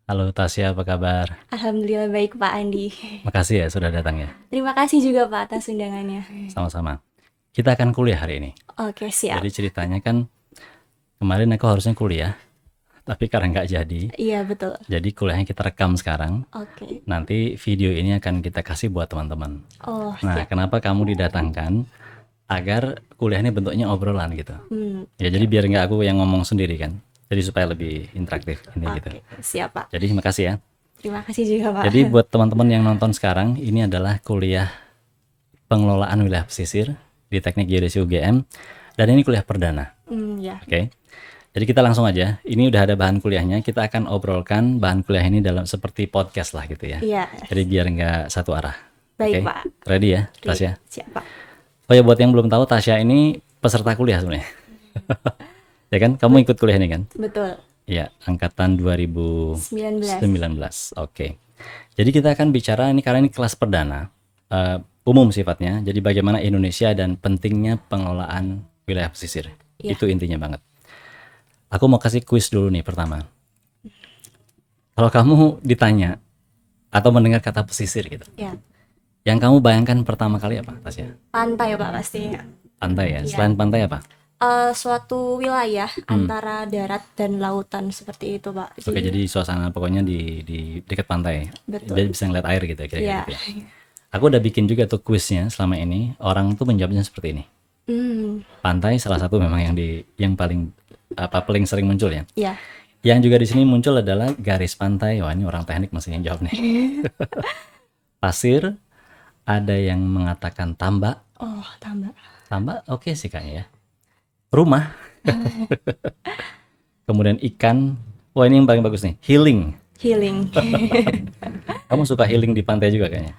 Halo Tasya, apa kabar? Alhamdulillah baik Pak Andi. Makasih ya sudah datang ya. Terima kasih juga Pak atas undangannya. Sama-sama. Kita akan kuliah hari ini. Oke, siap. Jadi ceritanya kan kemarin aku harusnya kuliah, tapi karena nggak Iya, betul. jadi kuliahnya kita rekam sekarang. Oke. Nanti video ini akan kita kasih buat teman-teman. Oh, Nah, siap. kenapa kamu didatangkan? Agar kuliah ini bentuknya obrolan gitu. Hmm, Ya jadi biar nggak aku yang ngomong sendiri kan. Jadi supaya lebih interaktif ini gitu. oke, siap Pak. Jadi makasih ya. Terima kasih juga Pak. Jadi buat teman-teman yang nonton sekarang, ini adalah kuliah pengelolaan wilayah pesisir di Teknik Geodesi UGM, dan ini kuliah perdana. Ya. Oke. Jadi kita langsung aja. Ini udah ada bahan kuliahnya. Kita akan obrolkan bahan kuliah ini dalam seperti podcast lah gitu ya. Iya, Jadi biar nggak satu arah. baik Oke. Pak. Ready ya, Oke, Tasya? siap Pak. Oh ya, buat yang belum tahu, Tasya ini peserta kuliah sebenarnya. Ya kan? Kamu ikut kuliah ini kan? Betul. Ya, angkatan 2019. 19. Oke. Jadi kita akan bicara ini karena ini kelas perdana, umum sifatnya. Jadi bagaimana Indonesia dan pentingnya pengelolaan wilayah pesisir. Iya. Itu intinya banget. Aku mau kasih kuis dulu nih pertama. Kalau kamu ditanya atau mendengar kata pesisir gitu, Ya. yang kamu bayangkan pertama kali apa, Tasya? Pantai Pak pasti. Pantai ya. Iya. Selain pantai apa? Suatu wilayah antara darat dan lautan seperti itu Pak. Oke, jadi suasana pokoknya di dekat pantai. Betul. Jadi bisa ngeliat air gitu ya, kira-kira Iya. gitu ya. Aku udah bikin juga tuh kuisnya selama ini. Orang tuh menjawabnya seperti ini. Pantai salah satu memang yang paling sering muncul ya. Iya. Yang juga di sini muncul adalah garis pantai. Wah, ini orang teknik mesti yang jawab nih. Pasir, ada yang mengatakan tambak. Oh, tambah. Tambak oke sih kayaknya ya. Rumah. Kemudian ikan. Wah, ini yang paling bagus nih. Healing. Healing. Kamu suka healing di pantai juga kayaknya.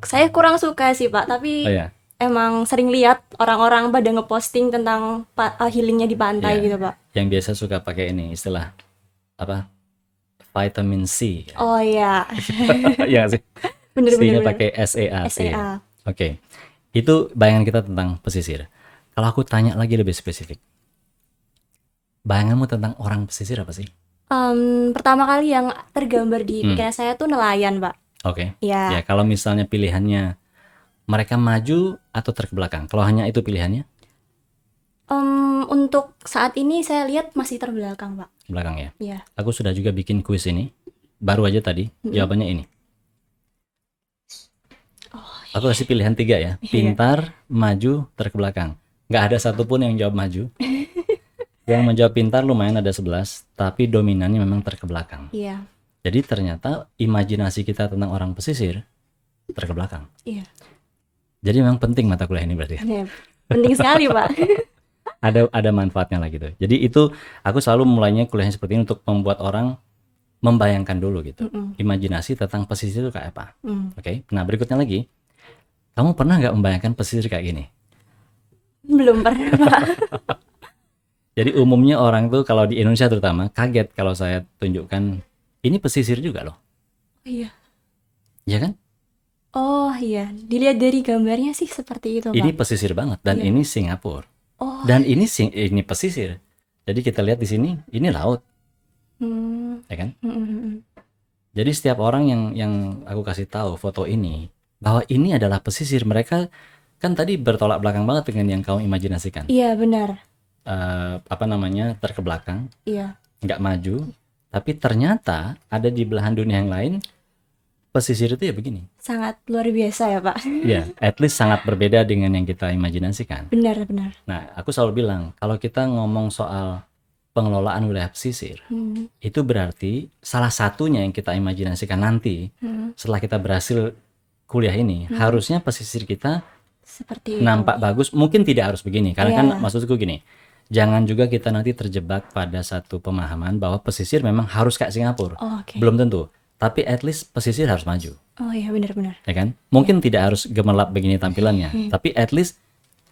Saya kurang suka sih Pak, tapi Oh ya. emang sering lihat orang-orang pada ngeposting tentang healingnya di pantai Iya. gitu Pak. Yang biasa suka pakai ini istilah apa? Vitamin C. Oh iya, Iya nggak sih? C-nya bener-bener. pakai SEA. SEA. Oke. Itu bayangan kita tentang pesisir. Kalau aku tanya lagi lebih spesifik. Bayanganmu tentang orang pesisir apa sih? Pertama kali yang tergambar di pikiran saya tuh nelayan Pak. Oke. Ya, Ya, kalau misalnya pilihannya mereka maju atau terbelakang. Kalau hanya itu pilihannya, untuk saat ini saya lihat masih terbelakang Pak. belakang ya. Ya, Aku sudah juga bikin kuis ini. Baru aja tadi, jawabannya ini. Aku kasih pilihan 3 ya. Pintar, maju, terbelakang. Nggak ada satupun yang jawab maju. Yang menjawab pintar lumayan ada 11, tapi dominannya memang terkebelakang. iya, Jadi ternyata imajinasi kita tentang orang pesisir terkebelakang. iya. Jadi memang penting mata kuliah ini berarti. Ya, penting sekali Pak. Ada manfaatnya lah gitu. Jadi itu aku selalu mulainya kuliahnya seperti ini untuk membuat orang membayangkan dulu gitu. Imajinasi tentang pesisir itu kayak apa. Oke. Nah, berikutnya lagi. Kamu pernah nggak membayangkan pesisir kayak gini? Belum pernah Pak. Jadi umumnya orang tuh kalau di Indonesia terutama kaget kalau saya tunjukkan ini pesisir juga loh. Iya. Ya kan? Oh iya, dilihat dari gambarnya sih seperti itu Ini Pak. pesisir banget dan Iya. ini Singapura. Oh, Dan ini pesisir. Jadi kita lihat di sini ini laut, hmm, ya kan? hmm, hmm, hmm. Jadi setiap orang yang aku kasih tahu foto ini bahwa ini adalah pesisir, mereka kan tadi bertolak belakang banget dengan yang kamu imajinasikan. Iya benar. Terkebelakang, Iya. nggak maju, tapi ternyata ada di belahan dunia yang lain pesisir itu ya begini. Sangat luar biasa ya Pak. Ya, at least sangat berbeda dengan yang kita imajinasikan. Benar-benar. Nah, aku selalu bilang kalau kita ngomong soal pengelolaan wilayah pesisir, itu berarti salah satunya yang kita imajinasikan nanti setelah kita berhasil kuliah ini, harusnya pesisir kita Seperti itu. nampak bagus. Mungkin tidak harus begini, karena Iya. kan maksudku gini, jangan juga kita nanti terjebak pada satu pemahaman bahwa pesisir memang harus kayak Singapura. Oh, oke. Belum tentu, tapi at least pesisir harus maju, Oh iya benar-benar. ya kan? Mungkin tidak harus gemerlap begini tampilannya, tapi at least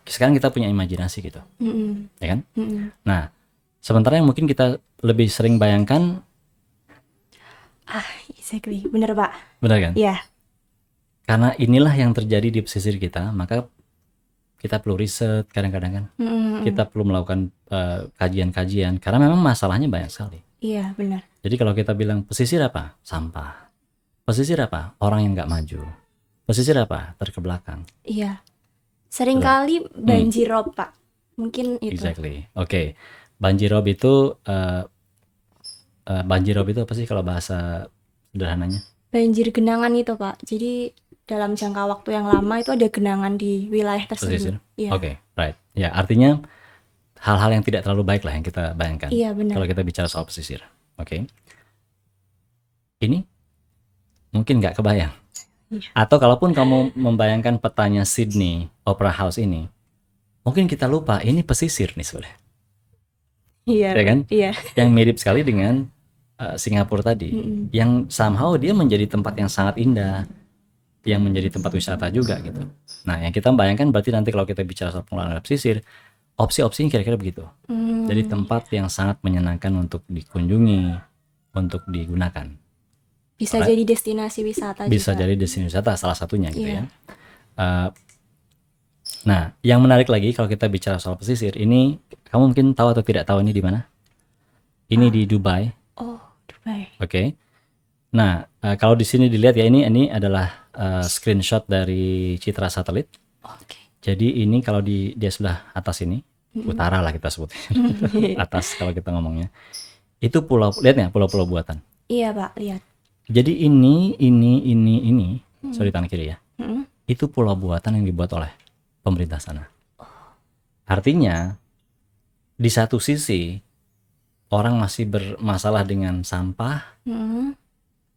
sekarang kita punya imajinasi gitu, ya kan? Nah, sementara yang mungkin kita lebih sering bayangkan, Exactly. Benar Pak. benar kan? Iya. Karena inilah yang terjadi di pesisir kita, maka kita perlu riset kadang-kadang kan. Kita perlu melakukan kajian-kajian karena memang masalahnya banyak sekali. Iya, benar. Jadi kalau kita bilang pesisir apa? Sampah. Pesisir apa? Orang yang nggak maju. Pesisir apa? Terkebelakang. Iya. Seringkali banjirop, Pak. Mungkin itu. Exactly. Oke. Banjirop itu banjirop itu apa sih kalau bahasa sederhananya? Banjir genangan itu, Pak. Jadi dalam jangka waktu yang lama itu ada genangan di wilayah Pesisir. tersebut. Iya. Oke, right. Ya, artinya hal-hal yang tidak terlalu baik lah yang kita bayangkan. Iya, benar. Kalau kita bicara soal pesisir. Oke. Ini mungkin nggak kebayang. Iya. Atau kalaupun kamu membayangkan petanya Sydney Opera House ini, mungkin kita lupa ini pesisir nih sebenarnya. Iya. Ya kan? Iya. Yang mirip sekali dengan Singapura tadi, yang somehow dia menjadi tempat yang sangat indah, yang menjadi tempat wisata juga gitu. Nah, yang kita bayangkan berarti nanti kalau kita bicara soal pengelolaan pesisir, opsi-opsinya kira-kira begitu. Jadi tempat yang sangat menyenangkan untuk dikunjungi, untuk digunakan. Bisa jadi destinasi wisata Bisa juga. jadi destinasi wisata salah satunya gitu Iya. ya. Nah, yang menarik lagi kalau kita bicara soal pesisir, ini kamu mungkin tahu atau tidak tahu ini di mana? Ini di Dubai. Oh, Dubai. Oke. Nah, kalau di sini dilihat ya ini adalah screenshot dari citra satelit. Oke. Jadi ini kalau di dia sebelah atas ini, utara lah kita sebut. Atas kalau kita ngomongnya. Itu pulau, lihat ya, pulau-pulau buatan. Iya, Pak, lihat. Jadi ini, sorry tangan kiri ya. Itu pulau buatan yang dibuat oleh pemerintah sana. Artinya di satu sisi orang masih bermasalah dengan sampah,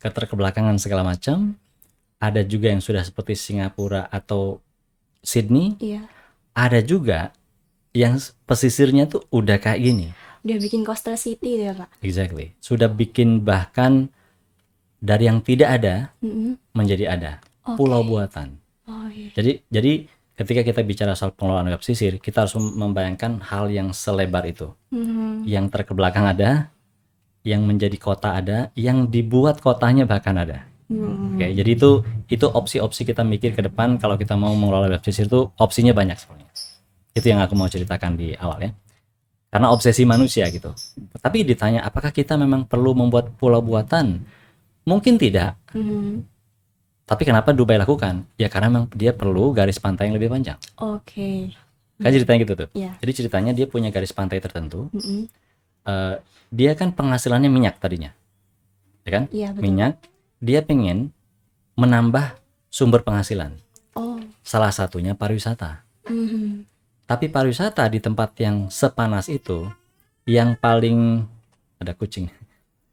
keterkebelakangan segala macam. Ada juga yang sudah seperti Singapura atau Sydney. Iya. Ada juga yang pesisirnya tuh udah kayak gini. Udah bikin coastal city ya, Pak. Exactly. Sudah bikin bahkan dari yang tidak ada menjadi ada. Pulau buatan. Oh iya. Jadi ketika kita bicara soal pengelolaan wilayah pesisir, kita harus membayangkan hal yang selebar itu. Yang terkebelakang ada, yang menjadi kota ada, yang dibuat kotanya bahkan ada. Oke, jadi itu opsi-opsi kita mikir ke depan kalau kita mau mengelola wilayah pesisir itu opsinya banyak sebenarnya. Itu yang aku mau ceritakan di awal ya. Karena obsesi manusia gitu. Tapi ditanya apakah kita memang perlu membuat pulau buatan? Mungkin tidak. Tapi kenapa Dubai lakukan? Ya karena memang dia perlu garis pantai yang lebih panjang. Oke. Kan ceritanya gitu tuh. Iya. Jadi ceritanya dia punya garis pantai tertentu. Dia kan penghasilannya minyak tadinya. Ya kan? Iya, betul. Minyak. Dia pengen menambah sumber penghasilan. Oh. Salah satunya pariwisata. Tapi pariwisata di tempat yang sepanas itu, yang paling ada kucing,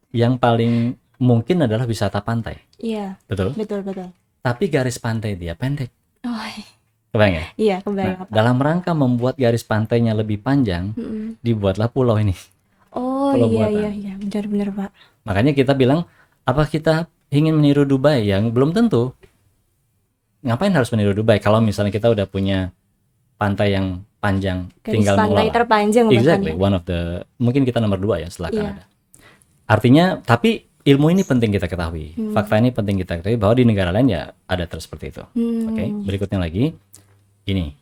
yang paling mungkin adalah wisata pantai. Iya. Betul? Betul. Tapi garis pantai dia pendek. Oh. Kebayang ya? Iya, kebayang, Nah, Pak. dalam rangka membuat garis pantainya lebih panjang, dibuatlah pulau ini. Oh Pulau iya, buatan. iya, benar-benar, Pak. Makanya kita bilang, apa kita ingin meniru Dubai? Yang belum tentu. Ngapain harus meniru Dubai kalau misalnya kita udah punya pantai yang panjang, Garis tinggal pantai mengelola. terpanjang bahkan Exactly, ya. one of the, mungkin kita nomor 2 ya setelah Iya. Kanada. Artinya, tapi ilmu ini penting kita ketahui. Fakta ini penting kita ketahui bahwa di negara lain ya ada seperti itu. Oke, berikutnya lagi, ini.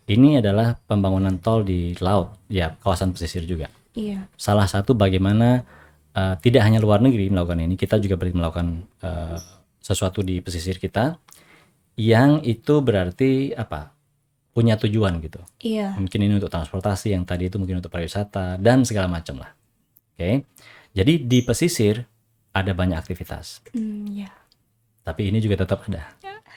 Ini adalah pembangunan tol di laut, ya kawasan pesisir juga. Iya. Salah satu bagaimana tidak hanya luar negeri melakukan ini, kita juga berarti melakukan sesuatu di pesisir kita, yang itu berarti apa? Punya tujuan gitu. Iya. Mungkin ini untuk transportasi, yang tadi itu mungkin untuk pariwisata dan segala macam lah. Oke. Jadi di pesisir ada banyak aktivitas. Iya. Tapi ini juga tetap ada.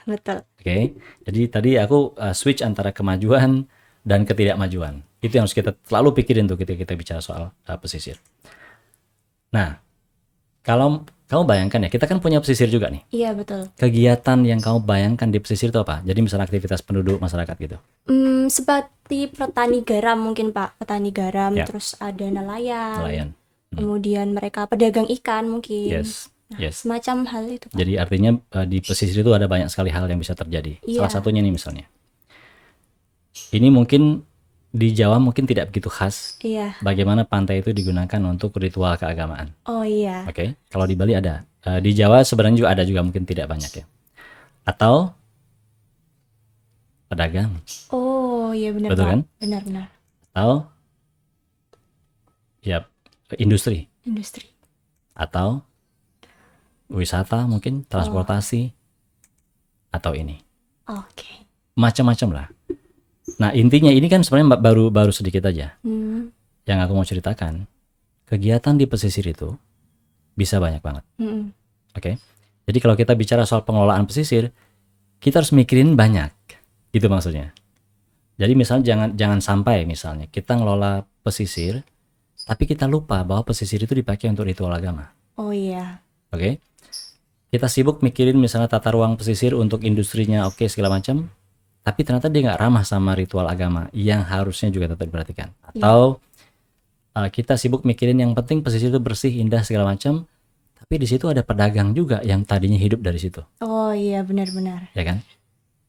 Betul. Oke. Jadi tadi aku switch antara kemajuan dan ketidakmajuan. Itu yang harus kita selalu pikirin tuh ketika kita bicara soal pesisir. Nah, kalau kamu bayangkan ya, kita kan punya pesisir juga nih. Iya, betul. Kegiatan yang kamu bayangkan di pesisir itu apa? Jadi misalnya aktivitas penduduk masyarakat gitu. Seperti petani garam mungkin, Pak. Petani garam, Ya. terus ada nelayan. Nelayan. Kemudian mereka pedagang ikan mungkin. Yes. Yes. Semacam hal itu, Pak. Jadi artinya di pesisir itu ada banyak sekali hal yang bisa terjadi. Iya. Salah satunya nih misalnya. Ini mungkin di Jawa mungkin tidak begitu khas. Iya. Bagaimana pantai itu digunakan untuk ritual keagamaan. Oh iya. Oke. Kalau di Bali ada. Di Jawa sebenarnya juga ada juga, mungkin tidak banyak ya. Atau pedagang. Oh iya, benar, Betul Pak. kan? Benar. Atau ya industri. Industri. Atau wisata mungkin, transportasi, atau ini. Oke. Macam-macam lah. Nah, intinya ini kan sebenarnya baru sedikit aja. Yang aku mau ceritakan, kegiatan di pesisir itu bisa banyak banget. Oke. Jadi kalau kita bicara soal pengelolaan pesisir, kita harus mikirin banyak. Itu maksudnya. Jadi misalnya jangan sampai misalnya kita ngelola pesisir, tapi kita lupa bahwa pesisir itu dipakai untuk ritual agama. Oh iya. Oke. Kita sibuk mikirin misalnya tata ruang pesisir untuk industrinya, oke, segala macam, tapi ternyata dia nggak ramah sama ritual agama yang harusnya juga tetap diperhatikan. Atau kita sibuk mikirin yang penting pesisir itu bersih, indah, segala macam, tapi di situ ada pedagang juga yang tadinya hidup dari situ. Oh iya, benar-benar. Ya kan?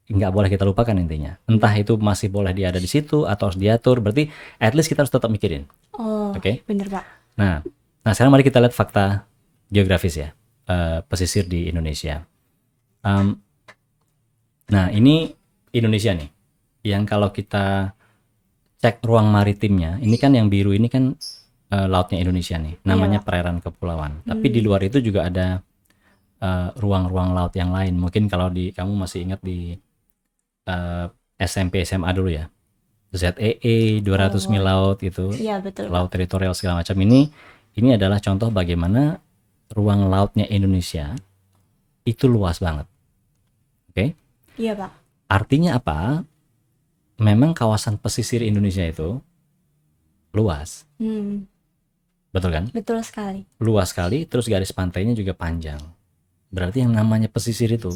Nggak boleh kita lupakan intinya. Entah itu masih boleh dia ada di situ atau harus diatur, berarti at least kita harus tetap mikirin. Oh, Oke? benar Pak. Nah sekarang mari kita lihat fakta geografis ya, pesisir di Indonesia. Nah ini Indonesia nih, yang kalau kita cek ruang maritimnya, ini kan yang biru ini kan lautnya Indonesia nih, namanya perairan kepulauan. Tapi di luar itu juga ada ruang-ruang laut yang lain. Mungkin kalau kamu masih ingat di SMP SMA dulu ya, ZEE 200 mil laut itu, Iya, betul. laut teritorial segala macam. Ini adalah contoh bagaimana ruang lautnya Indonesia itu luas banget. Oke? Iya Pak. Artinya apa? Memang kawasan pesisir Indonesia itu luas. Betul kan? Betul sekali. Luas sekali, terus garis pantainya juga panjang. Berarti yang namanya pesisir itu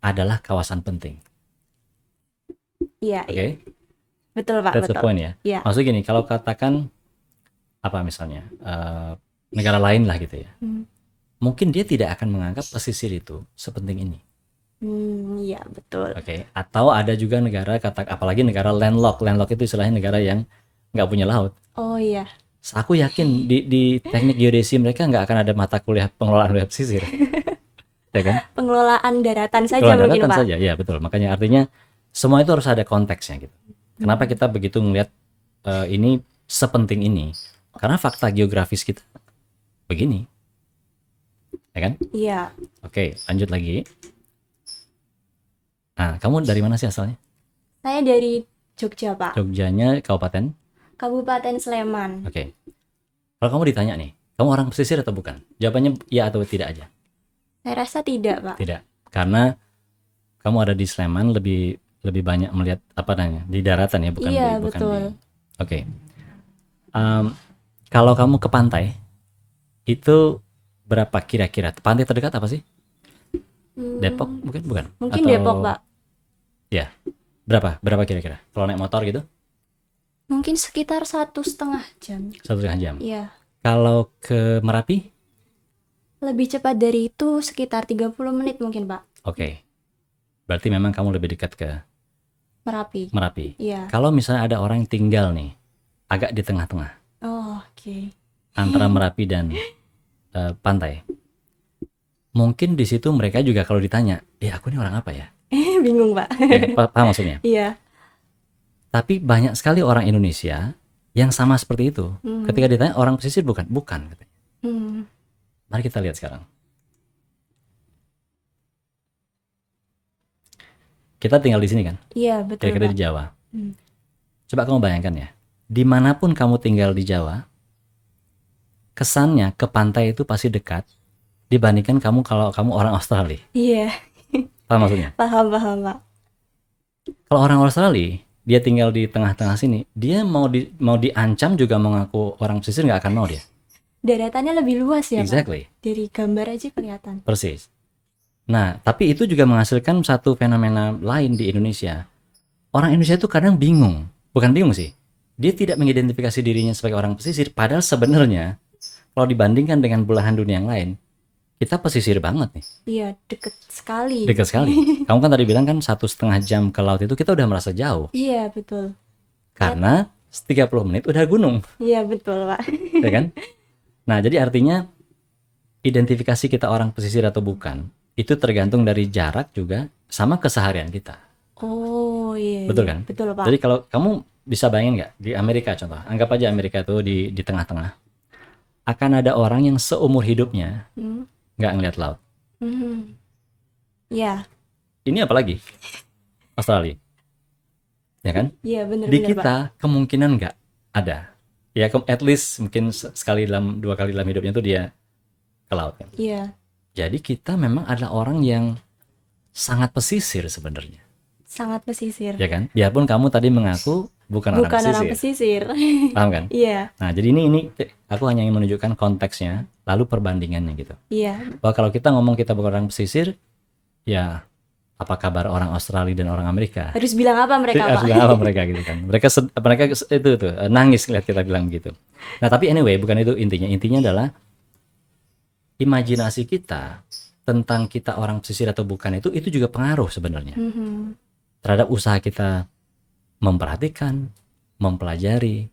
adalah kawasan penting. Iya. Oke? Betul Pak. That's the betul. point ya. Iya. Maksudnya gini, kalau katakan apa misalnya negara lain lah gitu ya, mungkin dia tidak akan menganggap pesisir itu sepenting ini. Iya, betul. Oke. Atau ada juga negara apalagi negara landlock itu istilahnya negara yang nggak punya laut. Oh iya. Aku yakin di teknik geodesi mereka nggak akan ada mata kuliah pengelolaan wilayah pesisir. Ya kan? Pengelolaan daratan saja Pengelolaan mungkin daratan Pak. saja, ya betul. Makanya artinya semua itu harus ada konteksnya gitu. Kenapa kita begitu ngelihat ini sepenting ini? Karena fakta geografis kita begini, ya kan? Iya. Oke, lanjut lagi. Nah, kamu dari mana sih asalnya? Saya dari Jogja Pak. Jogjanya kabupaten? Kabupaten Sleman. Oke. Kalau kamu ditanya nih, kamu orang pesisir atau bukan? Jawabannya ya atau tidak aja? Saya rasa tidak Pak. Tidak. Karena kamu ada di Sleman lebih banyak melihat apa namanya di daratan ya, bukan Iya, bukan betul. Oke. Kalau kamu ke pantai itu berapa kira-kira? Pantai terdekat apa sih? Depok bukan? Mungkin Atau, Depok Pak. Ya. Berapa kira-kira? Kalau naik motor gitu? Mungkin sekitar 1,5 jam. 1,5 jam. Iya. Kalau ke Merapi? Lebih cepat dari itu sekitar 30 menit mungkin Pak. Oke. Berarti memang kamu lebih dekat ke Merapi. Iya. Kalau misalnya ada orang yang tinggal nih agak di tengah-tengah Oh, oke. antara Merapi dan pantai, mungkin di situ mereka juga kalau ditanya, aku ini orang apa ya? Bingung Pak. Ya, paham maksudnya? Iya. Tapi banyak sekali orang Indonesia yang sama seperti itu. Ketika ditanya orang pesisir bukan katanya. Mari kita lihat sekarang. Kita tinggal di sini kan? Iya, betul Kira-kira Pak. di Jawa. Coba kamu bayangkan ya, dimanapun kamu tinggal di Jawa, kesannya ke pantai itu pasti dekat dibandingkan kalau kamu orang Australia. Iya. Paham maksudnya? Paham Pak. Kalau orang Australia, dia tinggal di tengah-tengah sini, dia mau diancam juga mau ngaku orang pesisir nggak akan mau dia. Daratannya lebih luas ya Exactly. Pak. Dari gambar aja kelihatan. Persis. Nah, tapi itu juga menghasilkan satu fenomena lain di Indonesia. Orang Indonesia itu kadang bingung. Bukan bingung sih. Dia tidak mengidentifikasi dirinya sebagai orang pesisir, padahal sebenarnya kalau dibandingkan dengan belahan dunia yang lain, kita pesisir banget nih. Iya, deket sekali. Dekat sekali. Kamu kan tadi bilang kan 1,5 jam ke laut itu kita udah merasa jauh. Iya, betul. Karena 30 menit udah gunung. Iya, betul Pak. Ya kan? Nah, jadi artinya identifikasi kita orang pesisir atau bukan, itu tergantung dari jarak juga sama keseharian kita. Oh iya. Betul kan? Betul Pak. Jadi kalau kamu bisa bayangin nggak di Amerika contoh, anggap aja Amerika itu di tengah-tengah. akan ada orang yang seumur hidupnya nggak ngeliat laut. Ya, Ini apalagi Australia, ya kan? iya Di bener-bener Pak. kita kemungkinan nggak ada. Ya, at least mungkin sekali dua kali dalam hidupnya tuh dia ke laut kan. Iya, Jadi kita memang adalah orang yang sangat pesisir sebenarnya, sangat pesisir. ya kan? Biarpun kamu tadi mengaku bukan orang Bukan orang pesisir, pesisir. paham kan? Iya, Nah, jadi ini aku hanya ingin menunjukkan konteksnya, lalu perbandingannya gitu. iya, Bahwa kalau kita ngomong kita bukan orang pesisir, ya apa kabar orang Australia dan orang Amerika? harus bilang apa mereka Harus Pak? bilang apa mereka gitu kan? Mereka itu tuh nangis lihat kita bilang gitu. Nah, tapi anyway, bukan itu intinya. Intinya adalah imajinasi kita tentang kita orang pesisir atau bukan itu juga pengaruh sebenarnya terhadap usaha kita memperhatikan, mempelajari.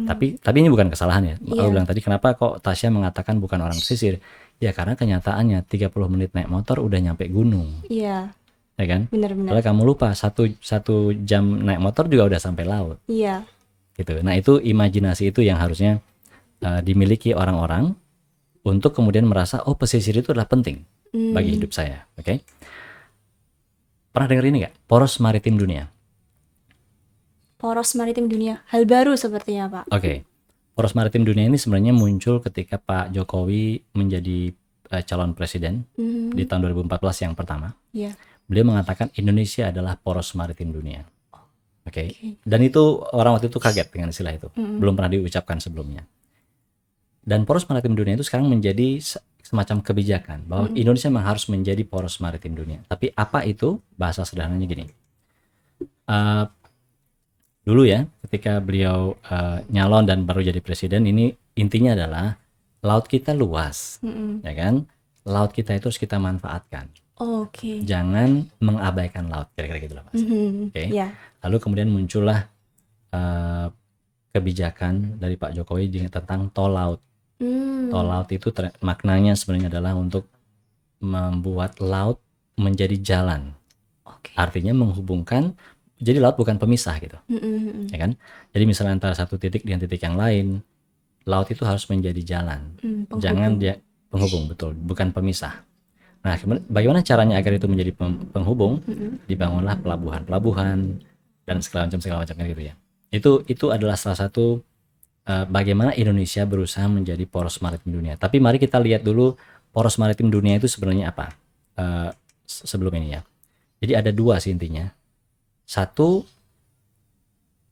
Tapi ini bukan kesalahan ya. Aku bilang tadi kenapa kok Tasya mengatakan bukan orang pesisir? Ya karena kenyataannya 30 menit naik motor udah nyampe gunung. Iya, Ya kan? benar-benar. Kalau kamu lupa satu jam naik motor juga udah sampai laut. Iya, Gitu. Nah, itu imajinasi itu yang harusnya dimiliki orang-orang untuk kemudian merasa oh pesisir itu adalah penting bagi hidup saya. Oke? Pernah dengar ini nggak? Poros maritim dunia. poros maritim dunia, hal baru sepertinya Pak. Oke. Poros maritim dunia ini sebenarnya muncul ketika Pak Jokowi menjadi calon presiden di tahun 2014 yang pertama. Iya, Beliau mengatakan Indonesia adalah poros maritim dunia. Oke. Dan itu orang waktu itu kaget dengan istilah itu. Belum pernah diucapkan sebelumnya. Dan poros maritim dunia itu sekarang menjadi semacam kebijakan bahwa Indonesia memang harus menjadi poros maritim dunia. Tapi apa itu? Bahasa sederhananya gini. Dulu ya, ketika beliau nyalon dan baru jadi presiden, ini intinya adalah laut kita luas, ya kan? Laut kita itu harus kita manfaatkan. Oke. Jangan mengabaikan laut, kira-kira gitu lah, Mas. Oke. Iya, Lalu kemudian muncullah kebijakan dari Pak Jokowi tentang tol laut. Tol laut itu maknanya sebenarnya adalah untuk membuat laut menjadi jalan. oke. Artinya menghubungkan, jadi laut bukan pemisah gitu, ya kan? Jadi misalnya antara satu titik dengan titik yang lain, laut itu harus menjadi jalan. Jangan dia penghubung, betul, bukan pemisah. Nah, bagaimana caranya agar itu menjadi penghubung? Dibangunlah pelabuhan-pelabuhan dan segala macam gitu ya. Itu adalah salah satu bagaimana Indonesia berusaha menjadi poros maritim dunia. Tapi mari kita lihat dulu poros maritim dunia itu sebenarnya apa sebelum ini ya. Jadi ada dua sih intinya. Satu,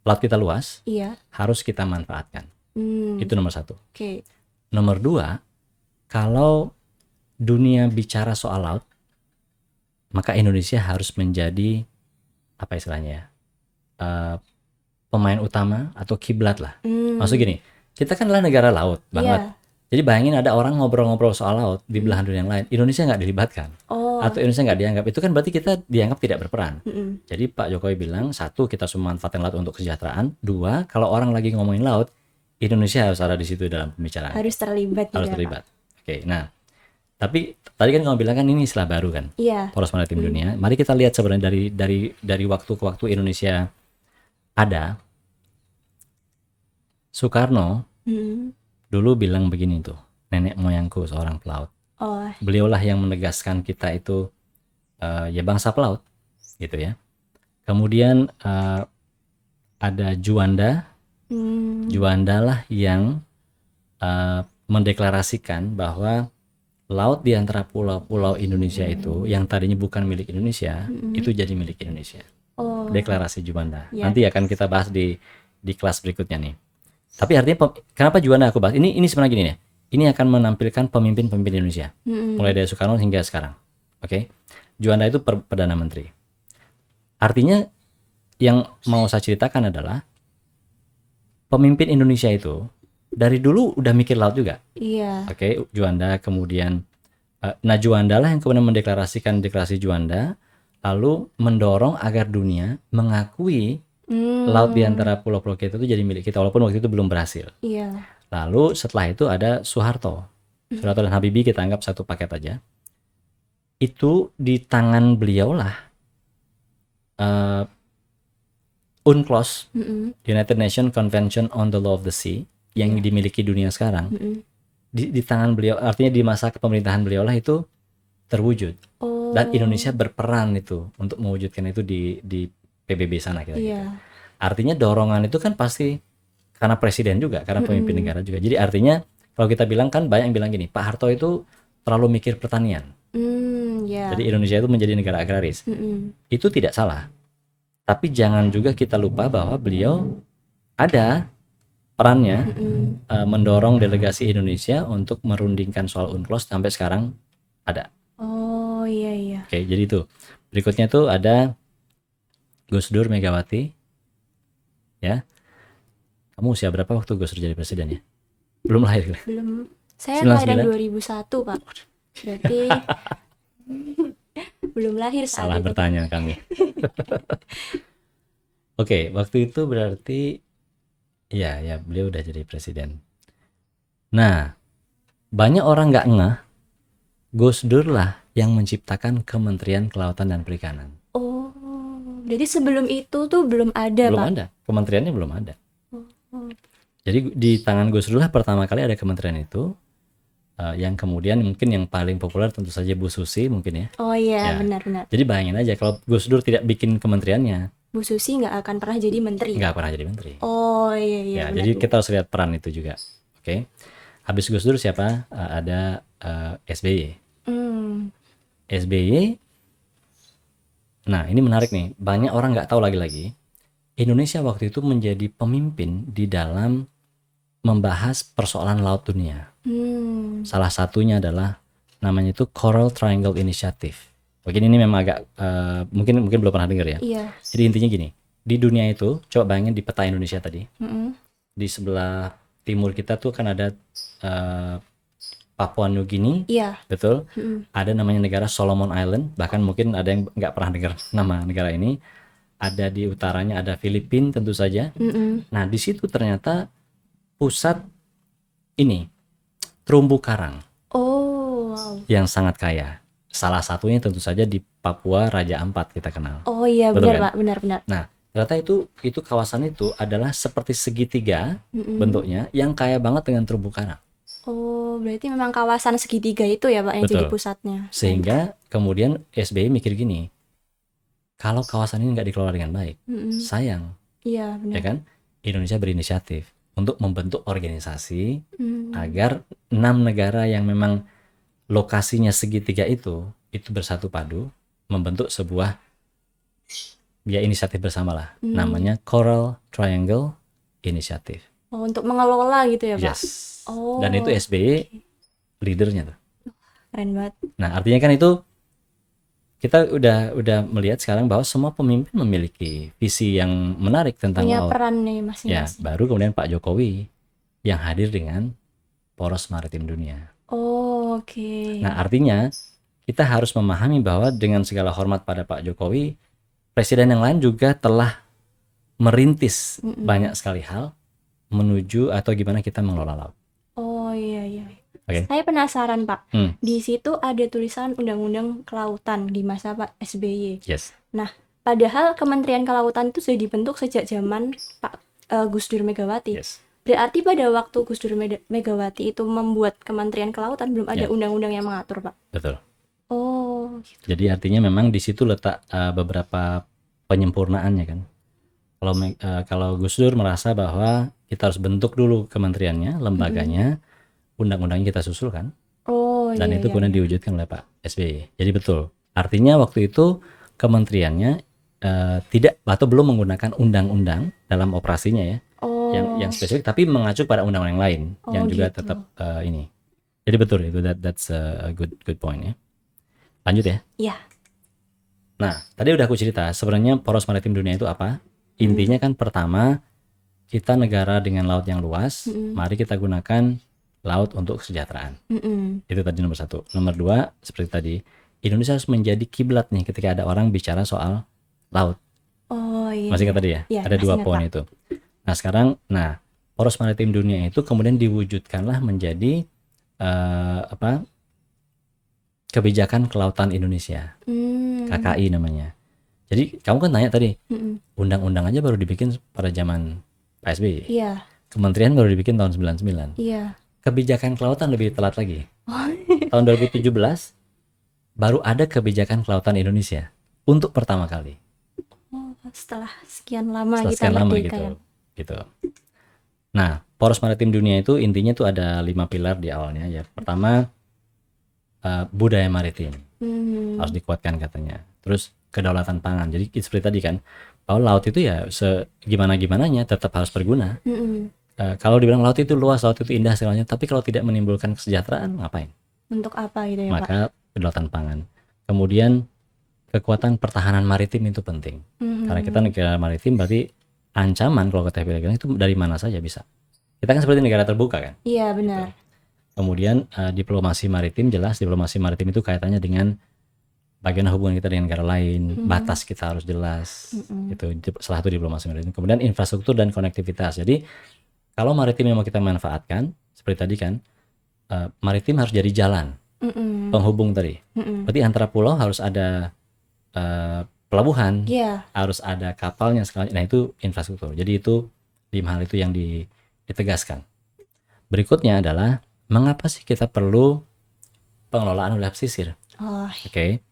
laut kita luas, Iya. harus kita manfaatkan. Itu nomor satu. Oke. Nomor dua, kalau dunia bicara soal laut, maka Indonesia harus menjadi apa istilahnya? Pemain utama atau kiblat lah. Maksud gini, kita kan adalah negara laut banget. Iya. Jadi bayangin ada orang ngobrol-ngobrol soal laut di belahan dunia yang lain, Indonesia nggak dilibatkan. Atau Indonesia nggak dianggap, itu kan berarti kita dianggap tidak berperan. Jadi Pak Jokowi bilang, satu, kita semua manfaatkan laut untuk kesejahteraan. Dua, kalau orang lagi ngomongin laut, Indonesia harus ada di situ dalam pembicaraan. Harus terlibat Harus juga, terlibat. Oke, nah, tapi tadi kan kamu bilang kan ini istilah baru kan, Pak. Iya. poros maritim dunia. Mari kita lihat sebenarnya dari waktu ke waktu Indonesia ada. Soekarno dulu bilang begini tuh, nenek moyangku seorang pelaut. Oh, Beliaulah yang menegaskan kita itu ya bangsa pelaut, gitu ya. Kemudian ada Juanda. Juanda lah yang mendeklarasikan bahwa laut di antara pulau-pulau Indonesia itu yang tadinya bukan milik Indonesia itu jadi milik Indonesia. Deklarasi Juanda. Yeah. Nanti akan kita bahas di kelas berikutnya nih. Tapi artinya kenapa Juanda aku bahas? Ini sebenarnya gini nih. Ini akan menampilkan pemimpin-pemimpin Indonesia mulai dari Soekarno hingga sekarang. Oke. Juanda itu Perdana Menteri. Artinya yang mau saya ceritakan adalah pemimpin Indonesia itu dari dulu udah mikir laut juga. iya. Oke, Juanda kemudian Juanda lah yang kemudian mendeklarasikan deklarasi Juanda, lalu mendorong agar dunia mengakui laut di antara pulau-pulau kita itu jadi milik kita, walaupun waktu itu belum berhasil. Iya. Lalu setelah itu ada Soeharto. Soeharto dan Habibie kita anggap satu paket aja. Itu di tangan beliau lah UNCLOS, United Nations Convention on the Law of the Sea, yang dimiliki dunia sekarang, di tangan beliau, artinya di masa kepemerintahan beliau lah itu terwujud. Oh. Dan Indonesia berperan itu untuk mewujudkan itu di PBB sana kita gitu. Iya. Artinya dorongan itu kan pasti karena presiden juga, karena pemimpin negara juga. Jadi artinya kalau kita bilang kan banyak yang bilang gini, Pak Harto itu terlalu mikir pertanian. Ya. Jadi Indonesia itu menjadi negara agraris. Itu tidak salah. Tapi jangan juga kita lupa bahwa beliau ada perannya mendorong delegasi Indonesia untuk merundingkan soal UNCLOS sampai sekarang ada. Oh iya. Oke, jadi itu. Berikutnya tuh ada Gus Dur Megawati. Ya. Kamu usia berapa waktu Gus Dur jadi presiden ya? Belum lahir. Belum. Saya kelahiran 99? 2001, Pak. Berarti belum lahir saat Salah itu. bertanya kami. Oke, waktu itu berarti ya beliau udah jadi presiden. Nah, banyak orang nggak ngeh, Gus Dur lah yang menciptakan Kementerian Kelautan dan Perikanan. Oh, jadi sebelum itu tuh belum ada, Belum Pak? ada, kementeriannya belum ada. Oh. Jadi di tangan Gus Dur lah pertama kali ada kementerian itu, yang kemudian mungkin yang paling populer tentu saja Bu Susi mungkin ya. Oh iya, Ya. benar-benar. Jadi bayangin aja kalau Gus Dur tidak bikin kementeriannya, Bu Susi nggak akan pernah jadi menteri. nggak pernah jadi menteri. Oh iya, Ya, benar. jadi kita harus lihat peran itu juga. Oke. Habis Gus Dur siapa? Ada SBY. SBY. Nah, ini menarik nih. Banyak orang nggak tahu lagi-lagi. Indonesia waktu itu menjadi pemimpin di dalam membahas persoalan laut dunia. Salah satunya adalah namanya itu Coral Triangle Initiative. Mungkin ini memang agak mungkin belum pernah dengar ya. Iya. Jadi intinya gini, di dunia itu coba bayangin di peta Indonesia tadi. Di sebelah timur kita tuh kan ada Papua New Guinea, Iya. betul. Ada namanya negara Solomon Island, bahkan mungkin ada yang nggak pernah dengar nama negara ini. Ada di utaranya ada Filipina tentu saja. Nah di situ ternyata pusat ini terumbu karang Oh, wow. yang sangat kaya. Salah satunya tentu saja di Papua Raja Ampat kita kenal. Oh iya, Betul benar, kan? Pak, benar-benar. Nah ternyata itu kawasan itu adalah seperti segitiga bentuknya yang kaya banget dengan terumbu karang. Oh, berarti memang kawasan segitiga itu ya, Pak, yang Betul. jadi pusatnya. Sehingga kemudian SBY mikir gini, kalau kawasan ini nggak dikelola dengan baik, sayang, Iya, benar. ya kan? Indonesia berinisiatif untuk membentuk organisasi Hmm. agar 6 negara yang memang lokasinya segitiga itu bersatu padu membentuk sebuah inisiatif bersama lah, namanya Coral Triangle Initiative. Oh, untuk mengelola gitu ya, Pak? Yes. Oh, Dan itu SBY leadernya tuh. keren banget. Nah, artinya kan itu kita udah melihat sekarang bahwa semua pemimpin memiliki visi yang menarik tentang Punya laut. peran nih Ya, masing-masing. baru kemudian Pak Jokowi yang hadir dengan Poros Maritim Dunia. Oh, oke. Nah, artinya kita harus memahami bahwa dengan segala hormat pada Pak Jokowi, presiden yang lain juga telah merintis banyak sekali hal menuju atau gimana kita mengelola laut. Oh iya. Oke. Saya penasaran, Pak. Hmm. Di situ ada tulisan Undang-Undang Kelautan di masa Pak SBY. Yes. Nah, padahal Kementerian Kelautan itu sudah dibentuk sejak zaman Pak Gus Dur Megawati. Yes. Berarti pada waktu Gus Dur Megawati itu membuat Kementerian Kelautan belum ada Ya. undang-undang yang mengatur, Pak. Betul. Oh, gitu. Jadi artinya memang di situ letak beberapa penyempurnaannya kan. Kalau Gus Dur merasa bahwa kita harus bentuk dulu kementeriannya, lembaganya, undang-undangnya kita susulkan, Oh, dan iya, itu iya, kemudian iya. diwujudkan oleh Pak SBY. Jadi betul. Artinya waktu itu kementeriannya tidak atau belum menggunakan undang-undang dalam operasinya ya, Oh, yang spesifik, tapi mengacu pada undang-undang yang lain Oh, yang juga gitu. tetap ini. Jadi betul itu that's a good point ya. Lanjut ya. Iya. Nah, tadi udah aku cerita sebenarnya Poros Maritim Dunia itu apa? Intinya kan pertama, kita negara dengan laut yang luas, mari kita gunakan laut untuk kesejahteraan. Itu tadi nomor 1. Nomor 2, seperti tadi, Indonesia harus menjadi kiblat nih ketika ada orang bicara soal laut. Oh, iya. Masih ingat tadi ya? Iya, Ada masih 2 ingat, poin Pak. itu. Nah, sekarang, Poros Maritim Dunia itu kemudian diwujudkanlah menjadi kebijakan kelautan Indonesia, KKI namanya. Jadi kamu kan tanya tadi, undang-undang aja baru dibikin pada zaman Pak SBY. Iya, Kementerian baru dibikin tahun 99. iya. kebijakan kelautan lebih telat lagi. Tahun 2017 baru ada kebijakan kelautan Indonesia untuk pertama kali. Oh, setelah sekian lama Setelah kita sekian lama merdeka gitu. ya. Gitu. Nah, poros maritim dunia itu intinya tuh ada 5 pilar di awalnya ya. Pertama, budaya maritim harus dikuatkan katanya. Terus kedaulatan pangan. Jadi seperti tadi kan, bahwa laut itu ya gimana-gimananya tetap harus berguna. Kalau dibilang laut itu luas, laut itu indah segalanya, tapi kalau tidak menimbulkan kesejahteraan, ngapain? Untuk apa gitu ya, Pak? Maka kedaulatan pangan. Kemudian kekuatan pertahanan maritim itu penting. Karena kita negara maritim berarti ancaman kalau kata bilang itu dari mana saja bisa. Kita kan seperti negara terbuka kan. Iya, benar. Kemudian diplomasi maritim, jelas diplomasi maritim itu kaitannya dengan bagaimana hubungan kita dengan negara lain, batas kita harus jelas. Itu salah satu diplomasi maritim. Kemudian infrastruktur dan konektivitas. Jadi kalau maritim yang mau kita manfaatkan, seperti tadi kan, maritim harus jadi jalan penghubung tadi. Berarti antara pulau harus ada pelabuhan, harus ada kapalnya segalanya. Nah itu infrastruktur. Jadi itu 5 hal itu yang ditegaskan. Berikutnya adalah mengapa sih kita perlu pengelolaan wilayah pesisir? Oke.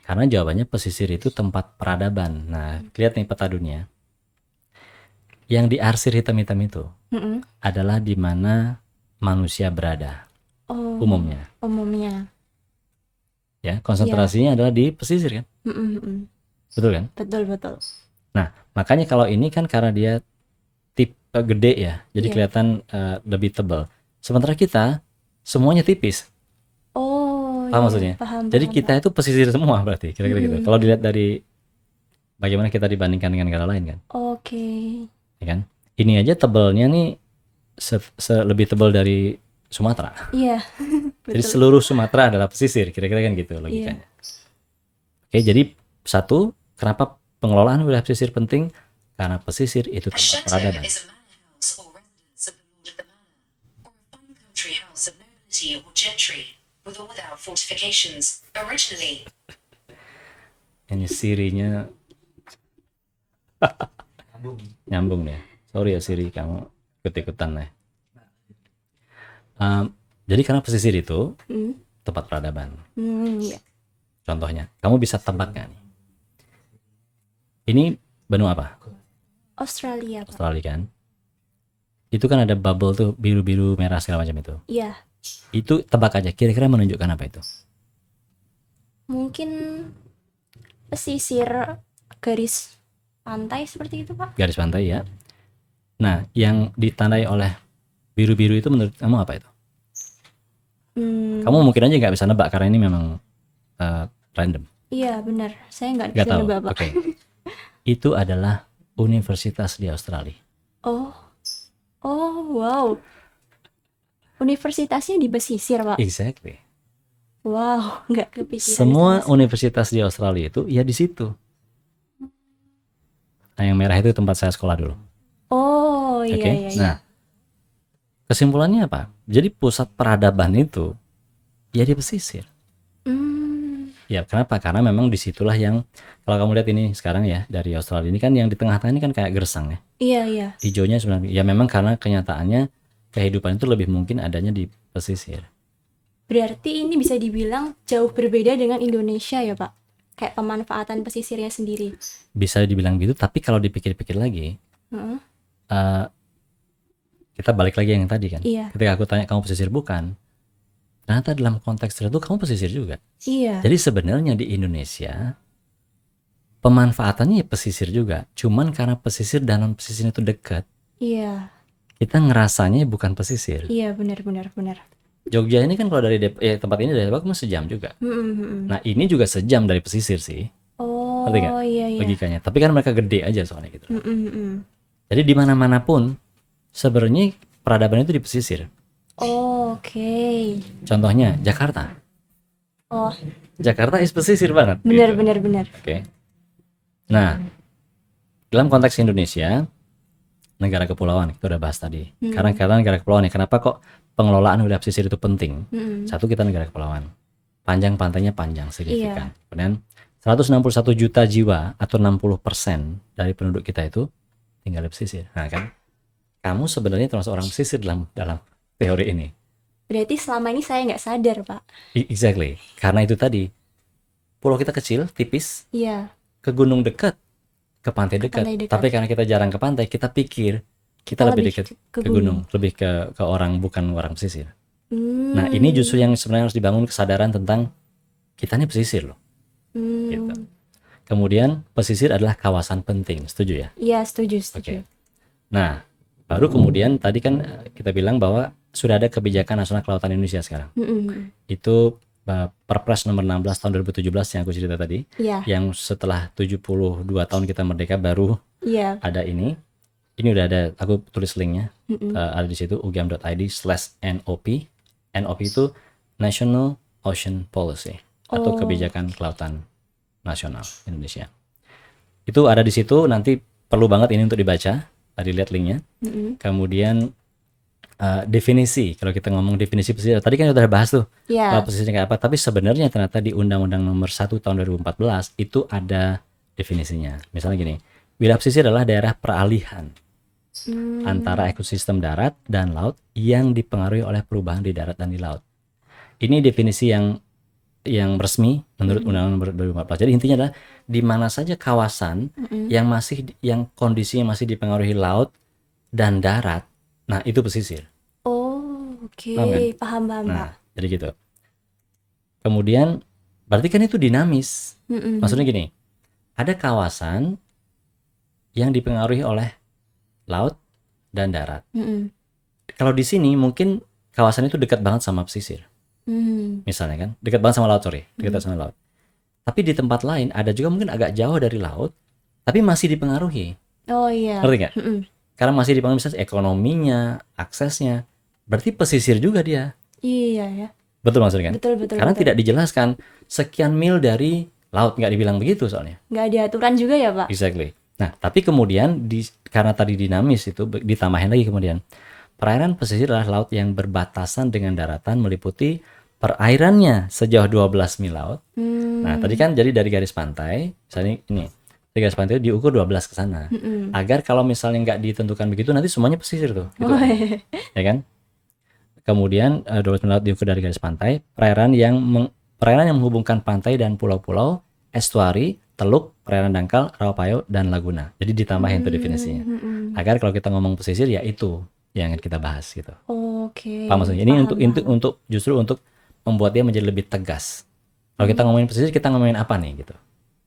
Karena jawabannya pesisir itu tempat peradaban. Nah, lihat nih peta dunia. Yang diarsir hitam-hitam itu adalah di mana manusia berada. Umumnya. Ya, konsentrasinya adalah di pesisir kan? Betul kan? Betul. Nah, makanya kalau ini kan karena dia tipe gede ya, jadi kelihatan lebih tebal. Sementara kita semuanya tipis. Paham maksudnya? Jadi kita itu pesisir semua berarti, kira-kira gitu. Kalau dilihat dari bagaimana kita dibandingkan dengan negara lain kan. Ya kan? Ini aja tebalnya nih lebih tebal dari Sumatera. Iya. Jadi seluruh Sumatera adalah pesisir, kira-kira kan gitu logikanya. Oke, jadi satu, kenapa pengelolaan wilayah pesisir penting? Karena pesisir itu tempat peradaban. Ini Sirinya nyambung deh. Sorry ya Siri, kamu ikut-ikutan ya. Jadi karena pesisir itu tempat peradaban. Contohnya, kamu bisa tebak nggak nih? Ini benua apa? Australia, Pak. Australia kan? Itu kan ada bubble tuh biru-biru merah segala macam itu. Iya. Itu tebak aja, kira-kira menunjukkan apa itu? Mungkin pesisir garis pantai seperti itu, Pak. Garis pantai ya. Nah, yang ditandai oleh biru-biru itu menurut kamu apa itu? Kamu mungkin aja nggak bisa nebak karena ini memang random. Iya, benar. Saya nggak bisa nebak, Pak. Oke. Itu adalah universitas di Australia. Oh, wow. Universitasnya di pesisir, Pak. Exactly. Wow, nggak kepikiran. Semua universitas di Australia itu ya di situ. Nah, yang merah itu tempat saya sekolah dulu. Oh, iya, Okay? iya. Nah, kesimpulannya apa? Jadi pusat peradaban itu ya di pesisir. Ya, kenapa? Karena memang disitulah yang, kalau kamu lihat ini sekarang ya, dari Australia ini kan yang di tengah-tengah ini kan kayak gersang ya. Iya. Hijaunya sebenarnya, ya memang karena kenyataannya kehidupan itu lebih mungkin adanya di pesisir. Berarti ini bisa dibilang jauh berbeda dengan Indonesia ya, Pak? Kayak pemanfaatan pesisirnya sendiri. Bisa dibilang gitu, tapi kalau dipikir-pikir lagi, kita balik lagi yang tadi kan. Iya. Ketika aku tanya kamu pesisir bukan, ternyata dalam konteks tertentu kamu pesisir juga. Iya. Jadi sebenarnya di Indonesia pemanfaatannya ya pesisir juga, cuman karena pesisir dan non pesisir itu dekat. Iya. Kita ngerasanya bukan pesisir. Iya, benar. Jogja ini kan kalau dari tempat ini dari Depok sejam juga. Nah ini juga sejam dari pesisir sih. Oh, ngerti nggak? iya. Logikanya. Tapi kan mereka gede aja soalnya gitu. Jadi di mana-mana pun sebenarnya peradaban itu di pesisir. Oh, oke. Contohnya Jakarta. Oh, Jakarta is pesisir banget. benar. Oke. Nah, dalam konteks Indonesia, negara kepulauan kita udah bahas tadi. Karena kita negara kepulauan ya, kenapa kok pengelolaan wilayah pesisir itu penting? Satu, kita negara kepulauan. Panjang pantainya panjang, signifikan. Kemudian 161 juta jiwa atau 60% dari penduduk kita itu tinggal di pesisir. Nah kan, kamu sebenarnya termasuk orang pesisir dalam teori ini. Berarti selama ini saya nggak sadar, Pak. Exactly. Karena itu tadi, pulau kita kecil, tipis, Iya, ke gunung dekat, ke pantai ke dekat. pantai dekat. Tapi karena kita jarang ke pantai, kita pikir kita lebih dekat ke gunung, lebih ke orang, bukan orang pesisir. Nah, ini justru yang sebenarnya harus dibangun kesadaran tentang kita ini pesisir loh. Gitu. Kemudian pesisir adalah kawasan penting, setuju ya? Iya, setuju. Oke. Nah, baru kemudian tadi kan kita bilang bahwa sudah ada kebijakan nasional kelautan Indonesia sekarang. Itu Perpres nomor 16 tahun 2017 yang aku cerita tadi. Iya. Yang setelah 72 tahun kita merdeka baru ada ini. Ini udah ada, aku tulis linknya. Ada di situ ugm.id/NOP. NOP itu National Ocean Policy atau kebijakan kelautan nasional Indonesia. Itu ada di situ, nanti perlu banget ini untuk dibaca. Tadi lihat linknya. Kemudian definisi, kalau kita ngomong definisi pesisir, tadi kan udah bahas tuh pesisirnya kayak apa, tapi sebenarnya ternyata di Undang-Undang nomor 1 tahun 2014 itu ada definisinya. Misalnya gini, wilayah pesisir adalah daerah peralihan antara ekosistem darat dan laut yang dipengaruhi oleh perubahan di darat dan di laut. Ini definisi yang resmi menurut Undang-Undang nomor 2014. Jadi intinya adalah di mana saja kawasan yang kondisinya masih dipengaruhi laut dan darat, nah itu pesisir. Oke, paham Nah, jadi gitu. Kemudian berarti kan itu dinamis. Maksudnya gini, ada kawasan yang dipengaruhi oleh laut dan darat. Kalau di sini mungkin kawasan itu dekat banget sama pesisir. Misalnya kan, dekat banget sama laut, dekat sama laut. Tapi di tempat lain ada juga mungkin agak jauh dari laut, tapi masih dipengaruhi. Oh iya. Ngerti nggak? Karena masih dipengaruhi misalnya ekonominya, aksesnya. Berarti pesisir juga dia. Iya ya. Betul maksudnya kan? Betul. Karena tidak dijelaskan sekian mil dari laut, nggak dibilang begitu soalnya. Nggak ada aturan juga ya, Pak? Exactly. Nah, tapi kemudian karena tadi dinamis itu ditambahin lagi kemudian. Perairan pesisir adalah laut yang berbatasan dengan daratan meliputi perairannya sejauh 12 mil laut. Nah, tadi kan jadi dari garis pantai, misalnya ini, dari garis pantai itu diukur 12 ke sana. Agar kalau misalnya nggak ditentukan begitu, nanti semuanya pesisir tuh. Gitu. Ya kan? Kemudian 12 mil laut diukur dari garis pantai, perairan yang menghubungkan pantai dan pulau-pulau, estuari, teluk, perairan dangkal, rawa-payo, dan laguna. Jadi ditambahin tuh definisinya. Agar kalau kita ngomong pesisir ya itu yang kita bahas gitu. Oke. Paham maksudnya? Ini untuk justru untuk membuat dia menjadi lebih tegas. Kalau kita ngomongin pesisir, kita ngomongin apa nih gitu.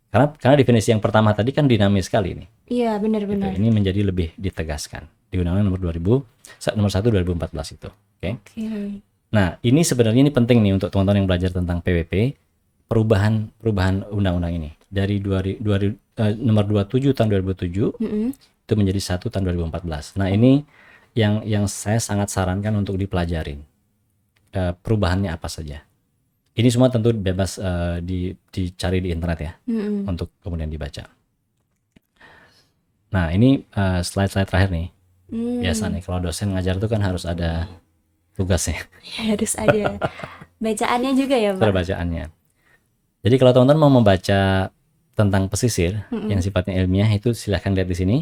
Karena definisi yang pertama tadi kan dinamis sekali nih. Iya, benar-benar. Gitu. Ini menjadi lebih ditegaskan di Undang-Undang nomor 1 2014 itu. Oke. Nah, ini sebenarnya ini penting nih untuk teman-teman yang belajar tentang PWP, perubahan undang-undang ini dari nomor 27 tahun 2007 itu menjadi 1 tahun 2014. Nah, ini yang saya sangat sarankan untuk dipelajarin. Perubahannya apa saja. Ini semua tentu bebas dicari di internet ya, untuk kemudian dibaca. Nah, ini slide-slide terakhir nih. Biasa nih kalau dosen ngajar tuh kan harus ada tugasnya. Ya, harus ada bacaannya juga ya, Pak. Bacaannya. Jadi kalau teman-teman mau membaca tentang pesisir yang sifatnya ilmiah itu silahkan lihat di sini.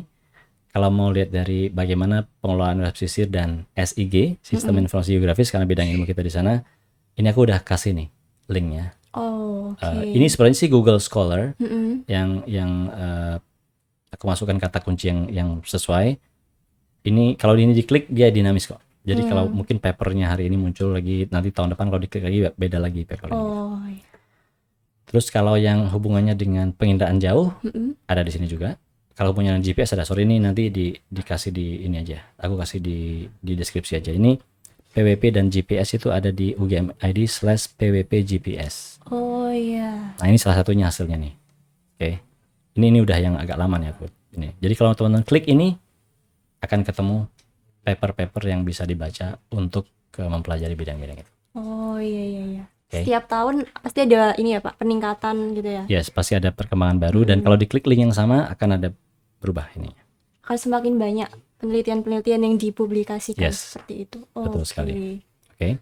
Kalau mau lihat dari bagaimana pengelolaan wilayah pesisir dan SIG, Sistem Informasi Geografis, karena bidang ilmu kita di sana, ini aku udah kasih nih linknya. Ini sebenarnya sih Google Scholar yang aku masukkan kata kunci yang sesuai. Ini kalau ini diklik dia dinamis kok. Jadi kalau mungkin papernya hari ini muncul lagi, nanti tahun depan kalau diklik lagi beda lagi papernya. Terus kalau yang hubungannya dengan penginderaan jauh ada di sini juga. Kalau punya GPS ada, sorry ini nanti dikasih di ini aja. Aku kasih di deskripsi aja. Ini PWP dan GPS itu ada di ugm.id/PWP GPS. Oh iya. Nah ini salah satunya hasilnya nih. Oke. Ini udah yang agak lama nih aku. Ini. Jadi kalau teman-teman klik ini akan ketemu paper-paper yang bisa dibaca untuk mempelajari bidang-bidang itu. Oh iya. Okay. Setiap tahun pasti ada ini ya Pak, peningkatan gitu ya? Yes, pasti ada perkembangan baru dan kalau diklik link yang sama akan ada berubah ini. Akan semakin banyak penelitian-penelitian yang dipublikasikan seperti itu. Betul sekali. Oke.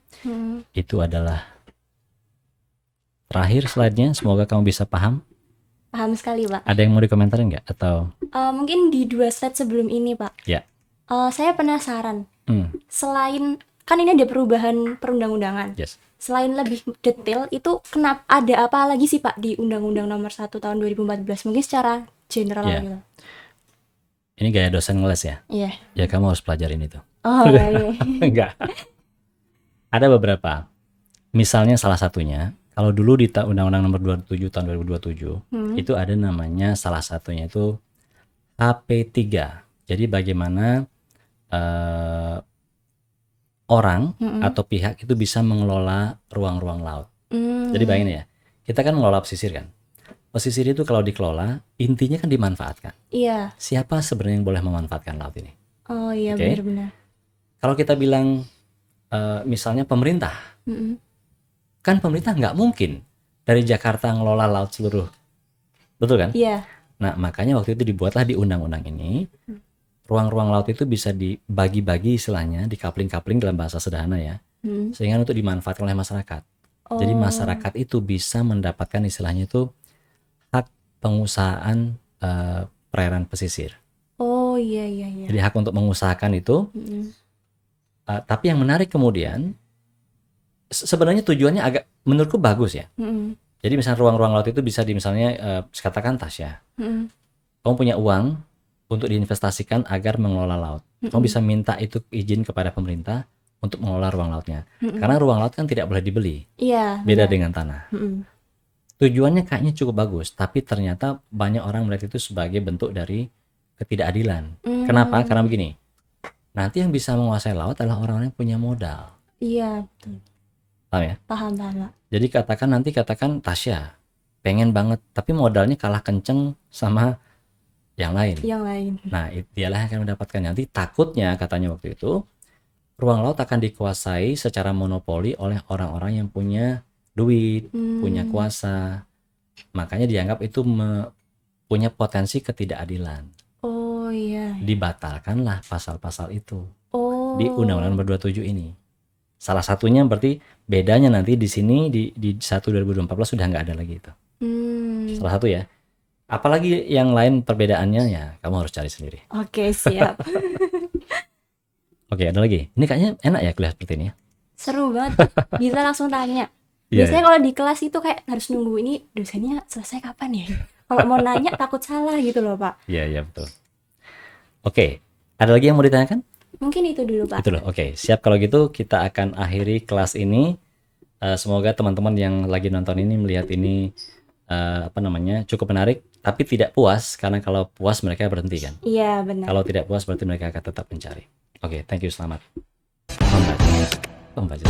Itu adalah terakhir slide-nya. Semoga kamu bisa paham. Paham sekali Pak. Ada yang mau dikomentarin nggak? Atau mungkin di 2 slide sebelum ini Pak. Ya. Saya penasaran. Selain kan ini ada perubahan perundang-undangan. Yes. Selain lebih detail, itu kenapa ada apa lagi sih Pak di Undang-Undang Nomor 1 Tahun 2014? Mungkin secara general Iya. gitu. Ini gaya dosen ngeles ya? Iya. Ya kamu harus pelajarin itu. Oh, iya. Enggak. Ada beberapa. Misalnya salah satunya, kalau dulu di Undang-Undang Nomor 27 Tahun 2027, itu ada namanya salah satunya itu HP3. Jadi bagaimana orang atau pihak itu bisa mengelola ruang-ruang laut. Jadi bayangin ya, kita kan mengelola pesisir kan. Pesisir itu kalau dikelola, intinya kan dimanfaatkan. Iya. Siapa sebenarnya yang boleh memanfaatkan laut ini? Oh iya, Oke. benar-benar. Kalau kita bilang misalnya pemerintah, kan pemerintah nggak mungkin dari Jakarta ngelola laut seluruh, betul kan? Iya. Nah makanya waktu itu dibuatlah di undang-undang ini, ruang-ruang laut itu bisa dibagi-bagi istilahnya, dikapling-kapling dalam bahasa sederhana ya, sehingga untuk dimanfaatkan oleh masyarakat. Jadi masyarakat itu bisa mendapatkan istilahnya itu hak pengusahaan perairan pesisir. Oh iya iya iya. Jadi hak untuk mengusahakan itu. Tapi yang menarik kemudian, sebenarnya tujuannya agak menurutku bagus ya. Jadi misalnya ruang-ruang laut itu bisa misalnya katakan Tasya, kamu punya uang untuk diinvestasikan agar mengelola laut. Kamu bisa minta itu izin kepada pemerintah untuk mengelola ruang lautnya. Karena ruang laut kan tidak boleh dibeli. Iya. Beda dengan tanah. Tujuannya kayaknya cukup bagus, tapi ternyata banyak orang melihat itu sebagai bentuk dari ketidakadilan. Kenapa? Karena begini. Nanti yang bisa menguasai laut adalah orang-orang yang punya modal. Iya, betul. Paham ya? Paham, Pak. Jadi katakan Tasya pengen banget, tapi modalnya kalah kenceng sama yang lain. Yang lain. Nah, dialah yang akan mendapatkan. Nanti takutnya katanya waktu itu, ruang laut akan dikuasai secara monopoli oleh orang-orang yang punya duit, punya kuasa. Makanya dianggap itu punya potensi ketidakadilan. Oh iya. Dibatalkanlah pasal-pasal itu Oh. di Undang-Undang Nomor 27 ini. Salah satunya berarti bedanya nanti di sini di 1 2014 sudah nggak ada lagi itu. Salah satu ya. Apalagi yang lain perbedaannya ya kamu harus cari sendiri. Oke, siap. Oke, ada lagi. Ini kayaknya enak ya kuliah seperti ini ya. Seru banget. Bisa langsung tanya. Iya, Biasanya kalau di kelas itu kayak harus nunggu ini dosennya selesai kapan ya? Kalau mau nanya takut salah gitu loh, Pak. Iya, betul. Oke, ada lagi yang mau ditanyakan? Mungkin itu dulu, Pak. Itu loh. Oke, siap kalau gitu kita akan akhiri kelas ini. Semoga teman-teman yang lagi nonton ini melihat ini cukup menarik, tapi tidak puas karena kalau puas mereka berhenti kan. Iya, benar. Kalau tidak puas berarti mereka akan tetap mencari. Oke, thank you, selamat membaca.